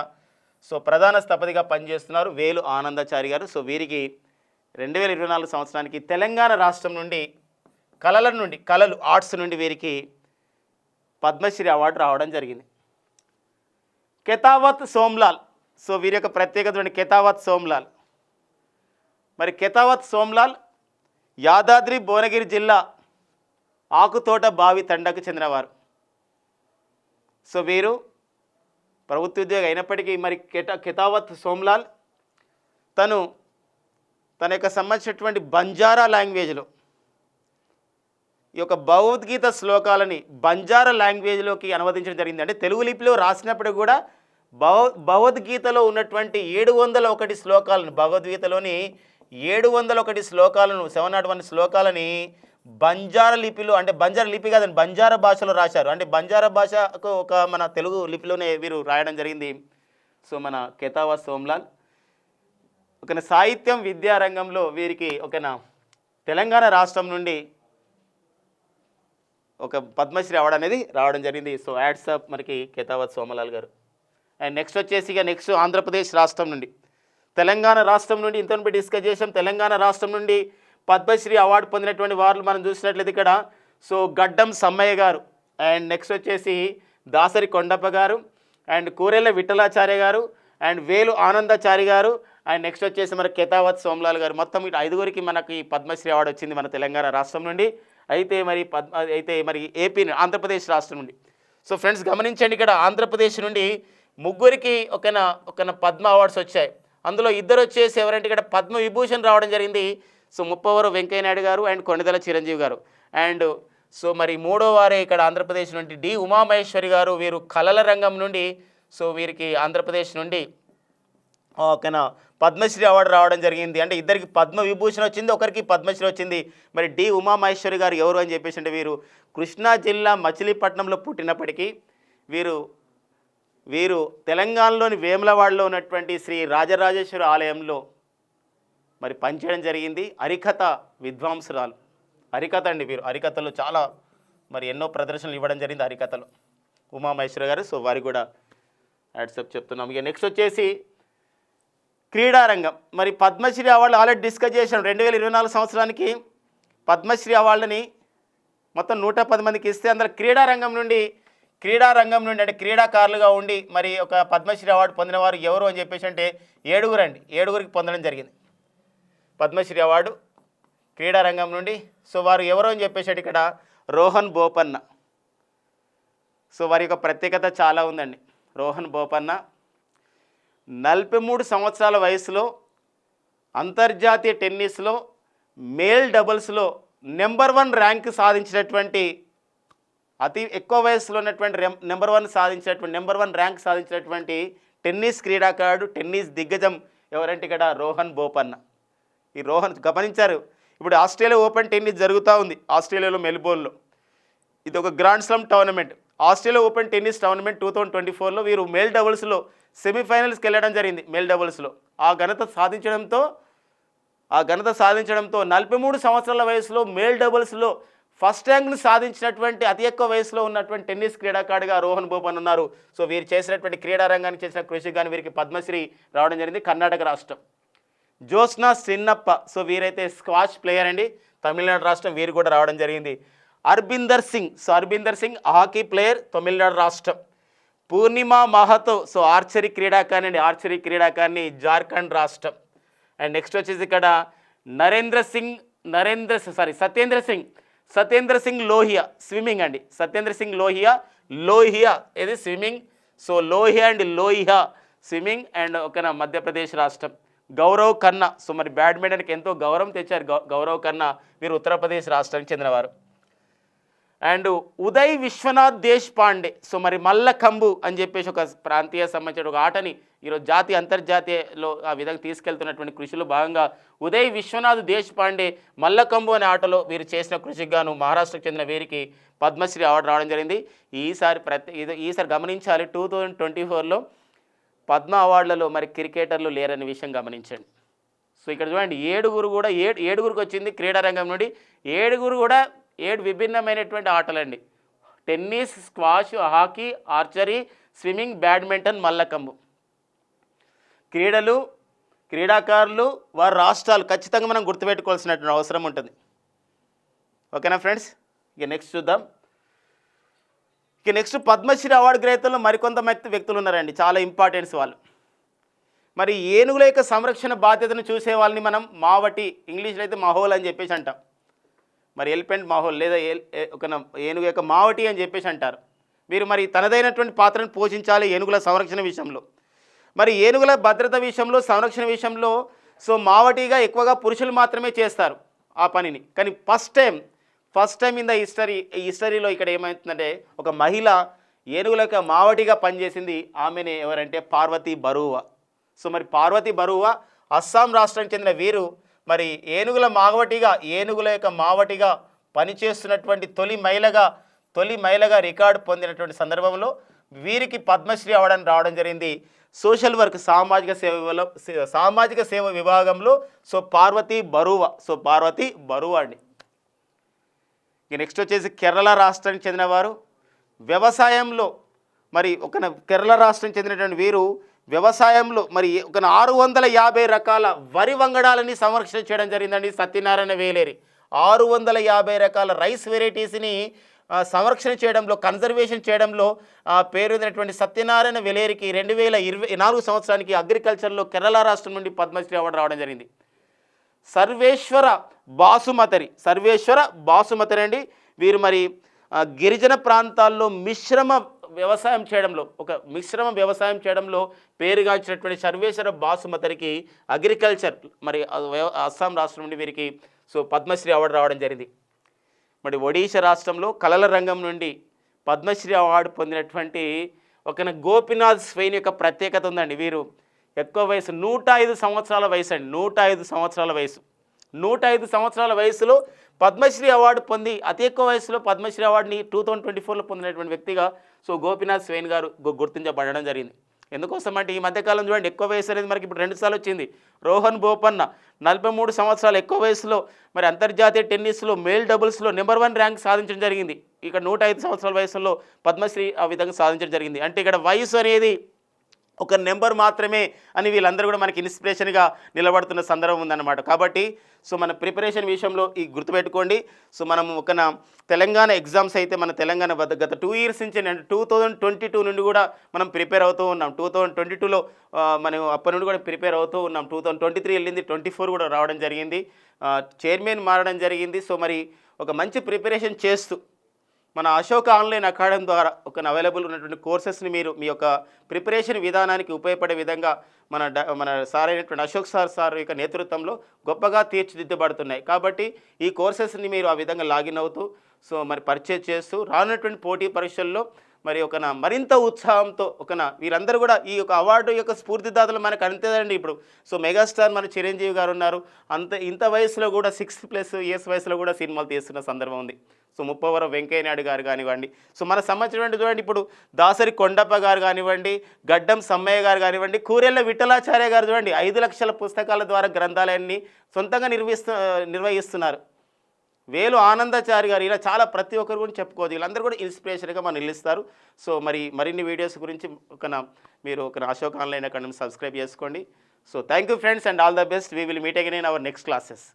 సో ప్రధాన స్థపతిగా పనిచేస్తున్నారు వేలు ఆనందాచారి గారు. సో వీరికి 2024 సంవత్సరానికి తెలంగాణ రాష్ట్రం నుండి కళలు ఆర్ట్స్ నుండి వీరికి పద్మశ్రీ అవార్డు రావడం జరిగింది. కెతావత్ సోమ్లాల్. సో వీరి యొక్క ప్రత్యేకత కెతావత్ సోమ్లాల్. మరి కెతావత్ సోమ్లాల్ యాదాద్రి భువనగిరి జిల్లా ఆకుతోట బావి తండాకు చెందినవారు. సో వీరు ప్రభుత్వ ఉద్యోగి అయినప్పటికీ మరి కెతావత్ సోమ్లాల్ తన యొక్క సంబంధించినటువంటి బంజారా లాంగ్వేజ్లో ఈ యొక్క భగవద్గీత శ్లోకాలని బంజారా లాంగ్వేజ్లోకి అనువదించడం జరిగింది. అంటే తెలుగు లిపిలో రాసినప్పుడు కూడా భగవద్గీతలో ఉన్నటువంటి 701 శ్లోకాలను, భగవద్గీతలోని 701 శ్లోకాలను 701 శ్లోకాలని బంజారా లిపిలో, అంటే బంజారా లిపి కాదండి, బంజారా భాషలో రాశారు. అంటే బంజారా భాషకు ఒక మన తెలుగు లిపిలోనే వీరు రాయడం జరిగింది. సో మన కెతావత్ సోమ్లాల్ ఒక సాహిత్యం విద్యారంగంలో వీరికి తెలంగాణ రాష్ట్రం నుండి ఒక పద్మశ్రీ అవార్డు అనేది రావడం జరిగింది. సో యాడ్సాప్ మనకి కెతావత్ సోమలాల్ గారు. అండ్ నెక్స్ట్ వచ్చేసి నెక్స్ట్ ఆంధ్రప్రదేశ్ రాష్ట్రం నుండి, తెలంగాణ రాష్ట్రం నుండి ఇంతవరకు డిస్కస్ చేసాం. తెలంగాణ రాష్ట్రం నుండి పద్మశ్రీ అవార్డు పొందినటువంటి వారు మనం చూసినట్లయితే ఇక్కడ సో గడ్డం సమ్మయ్య గారు, అండ్ నెక్స్ట్ వచ్చేసి దాసరి కొండప్ప గారు, అండ్ కూరెల విఠలాచార్య గారు, అండ్ వేలు ఆనందాచారి గారు, అండ్ నెక్స్ట్ వచ్చేసి మన కెతావత్ సోమ్లాల్ గారు. మొత్తం ఇటు 5గురికి మనకి పద్మశ్రీ అవార్డు వచ్చింది మన తెలంగాణ రాష్ట్రం నుండి. అయితే మరి ఏపీ ఆంధ్రప్రదేశ్ రాష్ట్రం నుండి. సో ఫ్రెండ్స్ గమనించండి, ఇక్కడ ఆంధ్రప్రదేశ్ నుండి 3గురికి ఒక పద్మ అవార్డ్స్ వచ్చాయి. అందులో 2 వచ్చేసి ఎవరంటే ఇక్కడ పద్మ విభూషణ్ రావడం జరిగింది. సో ముప్పవరం వెంకయ్య నాయుడు గారు అండ్ కొణిదెల చిరంజీవి గారు. అండ్ సో మరి 3వ వారే ఇక్కడ ఆంధ్రప్రదేశ్ నుండి డి ఉమామహేశ్వరి గారు. వీరు కళల రంగం నుండి సో వీరికి ఆంధ్రప్రదేశ్ నుండి పద్మశ్రీ అవార్డు రావడం జరిగింది. అంటే 2కి పద్మ విభూషణ్ వచ్చింది, ఒకరికి పద్మశ్రీ వచ్చింది. మరి డి ఉమామహేశ్వరి గారు ఎవరు అని చెప్పేసి అంటే వీరు కృష్ణా జిల్లా మచిలీపట్నంలో పుట్టినప్పటికీ వీరు తెలంగాణలోని వేములవాడలో ఉన్నటువంటి శ్రీ రాజరాజేశ్వరి ఆలయంలో మరి పనిచేయడం జరిగింది. హరికథ విద్వాంసురాలు, హరికథ అండి. వీరు హరికథలో చాలా మరి ఎన్నో ప్రదర్శనలు ఇవ్వడం జరిగింది హరికథలో ఉమామహేశ్వరి గారు. సో వారికి కూడా యాడ్సప్ చెప్తున్నాం. ఇక నెక్స్ట్ వచ్చేసి క్రీడారంగం. మరి పద్మశ్రీ అవార్డు ఆల్రెడీ డిస్కస్ చేసాం. 2024 సంవత్సరానికి పద్మశ్రీ అవార్డుని మొత్తం 110 మందికి ఇస్తే అందులో క్రీడారంగం నుండి అంటే క్రీడాకారులుగా ఉండి మరి ఒక పద్మశ్రీ అవార్డు పొందిన వారు ఎవరు అని చెప్పేసి అంటే 7గురికి పొందడం జరిగింది పద్మశ్రీ అవార్డు క్రీడారంగం నుండి. సో వారు ఎవరు అని చెప్పేసి ఇక్కడ రోహన్ బోపన్న. సో వారి యొక్క ప్రత్యేకత చాలా ఉందండి. రోహన్ బోపన్న 43 సంవత్సరాల వయసులో అంతర్జాతీయ టెన్నిస్లో మేల్ డబుల్స్లో నెంబర్ 1 ర్యాంక్ సాధించినటువంటి, అతి ఎక్కువ వయసులో ఉన్నటువంటి నెంబర్ 1 ర్యాంక్ సాధించినటువంటి టెన్నిస్ క్రీడాకారుడు, టెన్నిస్ దిగ్గజం ఎవరంటే ఇక్కడ రోహన్ బోపన్న. ఈ రోహన్ గమనించారు, ఇప్పుడు ఆస్ట్రేలియా ఓపెన్ టెన్నిస్ జరుగుతూ ఉంది ఆస్ట్రేలియాలో మెల్బోర్న్లో. ఇది ఒక grand slam tournament. Australia open tennis tournament 2024లో వీరు మేల్ డబుల్స్లో సెమీఫైనల్స్కి వెళ్ళడం జరిగింది. మేల్ డబుల్స్లో ఆ ఘనత సాధించడంతో 43 సంవత్సరాల వయసులో మేల్ డబుల్స్లో ఫస్ట్ ర్యాంక్ను సాధించినటువంటి అతి ఎక్కువ వయసులో ఉన్నటువంటి టెన్నిస్ క్రీడాకారుడిగా రోహన్ బోపన్ ఉన్నారు. సో వీరు చేసినటువంటి క్రీడారంగానికి చేసిన కృషి కానీ వీరికి పద్మశ్రీ రావడం జరిగింది. కర్ణాటక రాష్ట్రం. జ్యోత్స్నా సిన్నప్ప. సో వీరైతే స్క్వాష్ ప్లేయర్ అండి, తమిళనాడు రాష్ట్రం. వీరు కూడా రావడం జరిగింది. అర్బిందర్ సింగ్ హాకీ ప్లేయర్, తమిళనాడు రాష్ట్రం. పూర్ణిమ మహతో, సో ఆర్చరీ క్రీడాకారిణి అండి, ఆర్చరీ క్రీడాకారిణి, జార్ఖండ్ రాష్ట్రం. అండ్ నెక్స్ట్ వచ్చేసి ఇక్కడ సత్యేంద్ర సింగ్ లోహియా, స్విమ్మింగ్ అండి, సత్యేంద్ర సింగ్ లోహియా ఇది swimming. So Lohia and Lohia swimming. And ఒక మధ్యప్రదేశ్ రాష్ట్రం. గౌరవ్ ఖన్నా, సో మరి బ్యాడ్మింటన్కి ఎంతో గౌరవం తెచ్చారు గౌరవ్ ఖన్నా, వీరు ఉత్తరప్రదేశ్ రాష్ట్రానికి చెందినవారు. And Uday Vishwanath Desh Pandey, so మరి మల్లకంబు అని చెప్పేసి ఒక ప్రాంతీయ సంబంధించిన ఒక ఆటని ఈరోజు జాతీయ అంతర్జాతీయలో ఆ విధంగా తీసుకెళ్తున్నటువంటి కృషిలో భాగంగా ఉదయ్ విశ్వనాథ్ దేశ్ పాండే మల్లకంబు అనే ఆటలో వీరు చేసిన కృషికి గాను మహారాష్ట్రకు చెందిన వీరికి పద్మశ్రీ అవార్డు రావడం జరిగింది. ఈసారి గమనించాలి, 2024లో పద్మ అవార్డులలో మరి క్రికెటర్లు లేరనే విషయం గమనించండి. సో ఇక్కడ చూడండి, ఏడుగురికి వచ్చింది క్రీడారంగం నుండి. ఏడుగురు కూడా 7 విభిన్నమైనటువంటి ఆటలండి. Tennis, squash, hockey, archery, swimming, badminton, mallakhamb. క్రీడాకారులు, వారి రాష్ట్రాలు ఖచ్చితంగా మనం గుర్తుపెట్టుకోవాల్సినటువంటి అవసరం ఉంటుంది. ఓకేనా ఫ్రెండ్స్? ఇక నెక్స్ట్ చూద్దాం. ఇక నెక్స్ట్ పద్మశ్రీ అవార్డు గ్రహీతల్లో మరికొంత వ్యక్తులు ఉన్నారండి, చాలా ఇంపార్టెన్స్ వాళ్ళు. మరి ఏనుగుల యొక్క సంరక్షణ బాధ్యతను చూసే వాళ్ళని మనం మావటి, ఇంగ్లీష్లో అయితే మహోల్ అని చెప్పేసి అంటాం. మరి ఎలిఫెంట్ మహోల్ లేదా ఒక ఏనుగు యొక్క మావటి అని చెప్పేసి అంటారు. వీరు మరి తనదైనటువంటి పాత్రను పోషించాలి ఏనుగుల సంరక్షణ విషయంలో. మరి ఏనుగుల భద్రత విషయంలో, సంరక్షణ విషయంలో సో మావటిగా ఎక్కువగా పురుషులు మాత్రమే చేస్తారు ఆ పనిని. కానీ ఫస్ట్ టైం ఇన్ ద హిస్టరీలో ఇక్కడ ఏమవుతుందంటే ఒక మహిళ ఏనుగుల యొక్క మావటిగా పనిచేసింది. ఆమెనే ఎవరంటే పార్వతీ బరువా. సో మరి పార్వతీ బరువా అస్సాం రాష్ట్రానికి చెందిన వీరు మరి ఏనుగుల యొక్క మావటిగా పనిచేస్తున్నటువంటి తొలి మహిళగా రికార్డు పొందినటువంటి సందర్భంలో వీరికి పద్మశ్రీ అవార్డు రావడం జరిగింది. సోషల్ వర్క్, సామాజిక సేవ విభాగంలో సో పార్వతీ బరువా అండి. ఇక నెక్స్ట్ వచ్చేసి కేరళ రాష్ట్రానికి చెందినవారు. వ్యవసాయంలో మరి కేరళ రాష్ట్రం చెందినటువంటి వీరు వ్యవసాయంలో మరి ఒక 650 రకాల వరి వంగడాలని సంరక్షణ చేయడం జరిగిందండి. సత్యనారాయణ వేలేరి 650 రకాల రైస్ వెరైటీస్ని సంరక్షణ చేయడంలో, కన్జర్వేషన్ చేయడంలో పేరొందినటువంటి సత్యనారాయణ వేలేరికి 2024 సంవత్సరానికి అగ్రికల్చర్లో కేరళ రాష్ట్రం నుండి పద్మశ్రీ అవార్డు రావడం జరిగింది. సర్వేశ్వర బాసుమతి అండి, వీరు మరి గిరిజన ప్రాంతాల్లో మిశ్రమ వ్యవసాయం చేయడంలో పేరుగాంచినటువంటి సర్వేశ్వర బాసుమతికి అగ్రికల్చర్ మరి అస్సాం రాష్ట్రం నుండి వీరికి సో పద్మశ్రీ అవార్డు రావడం జరిగింది. మరి ఒడిశా రాష్ట్రంలో కళల రంగం నుండి పద్మశ్రీ అవార్డు పొందినటువంటి గోపీనాథ్ స్వైన్ యొక్క ప్రత్యేకత ఉందండి. వీరు ఎక్కువ వయసు 105 సంవత్సరాల వయసు అండి. 105 సంవత్సరాల వయసులో పద్మశ్రీ అవార్డు పొంది అతి ఎక్కువ వయసులో పద్మశ్రీ అవార్డుని 2024లో పొందినటువంటి వ్యక్తిగా సో గోపీనాథ్ స్వైన్ గారు గుర్తించబడడం జరిగింది. ఎందుకోసం అంటే ఈ మధ్యకాలం చూడండి, ఎక్కువ వయసు అనేది మనకి ఇప్పుడు 2 సార్లు వచ్చింది. రోహన్ బోపన్న 43 సంవత్సరాలు ఎక్కువ వయసులో మరి అంతర్జాతీయ టెన్నిస్లో మేల్ డబుల్స్లో నెంబర్ 1 ర్యాంక్ సాధించడం జరిగింది. ఇక్కడ 105 సంవత్సరాల వయసులో పద్మశ్రీ ఆ విధంగా సాధించడం జరిగింది. అంటే ఇక్కడ వయసు అనేది ఒక నెంబర్ మాత్రమే అని వీళ్ళందరూ కూడా మనకి ఇన్స్పిరేషన్గా నిలబడుతున్న సందర్భం ఉందన్నమాట. కాబట్టి సో మన ప్రిపరేషన్ విషయంలో ఈ గుర్తుపెట్టుకోండి. సో మనం తెలంగాణ ఎగ్జామ్స్ అయితే మన తెలంగాణ గత 2 ఇయర్స్ నుంచి 2022 నుండి కూడా మనం ప్రిపేర్ అవుతూ ఉన్నాం. 2022లో మనం అప్పటి నుండి కూడా ప్రిపేర్ అవుతూ ఉన్నాం. 2023 వెళ్ళింది, 24 కూడా రావడం జరిగింది, చైర్మన్ మారడం జరిగింది. సో మరి ఒక మంచి ప్రిపరేషన్ చేస్తూ మన అశోక్ ఆన్లైన్ అకాడమీ ద్వారా అవైలబుల్ ఉన్నటువంటి కోర్సెస్ని మీరు మీ యొక్క ప్రిపరేషన్ విధానానికి ఉపయోగపడే విధంగా మన సార్ అయినటువంటి అశోక్ సార్ యొక్క నేతృత్వంలో గొప్పగా తీర్చిదిద్దబడుతున్నాయి. కాబట్టి ఈ కోర్సెస్ని మీరు ఆ విధంగా లాగిన్ అవుతూ సో మరి పర్చేజ్ చేస్తూ రానున్నటువంటి పోటీ పరీక్షల్లో మరి మరింత ఉత్సాహంతో వీరందరూ కూడా ఈ యొక్క అవార్డు యొక్క స్ఫూర్తిదాతలు మనకు అంతేదండి. ఇప్పుడు సో మెగాస్టార్ మన చిరంజీవి గారు ఉన్నారు, ఇంత వయసులో కూడా 6+ ఇయర్స్ వయసులో కూడా సినిమాలు తీస్తున్న సందర్భం ఉంది. సో ముప్పవరం వెంకయ్య నాయుడు గారు కానివ్వండి, సో మన సంబంధించినటువంటి చూడండి ఇప్పుడు దాసరి కొండప్ప గారు కానివ్వండి, గడ్డం సమ్మయ్య గారు కానివ్వండి, కూరెళ్ళ విఠలాచార్య గారు చూడండి 5 లక్షల పుస్తకాల ద్వారా గ్రంథాలయాన్ని సొంతంగా నిర్వహిస్తున్నారు. వేలు ఆనందాచారి గారు, ఇలా చాలా ప్రతి ఒక్కరు కూడా చెప్పుకోవచ్చు. వీళ్ళందరూ కూడా ఇన్స్పిరేషన్గా మనం నిలుస్తారు. సో మరిన్ని వీడియోస్ గురించి మీరు అశోక్ ఆన్లైన్ అకాడమీ సబ్స్క్రైబ్ చేసుకోండి. So thank you friends and all the best. We will meet again in our next classes.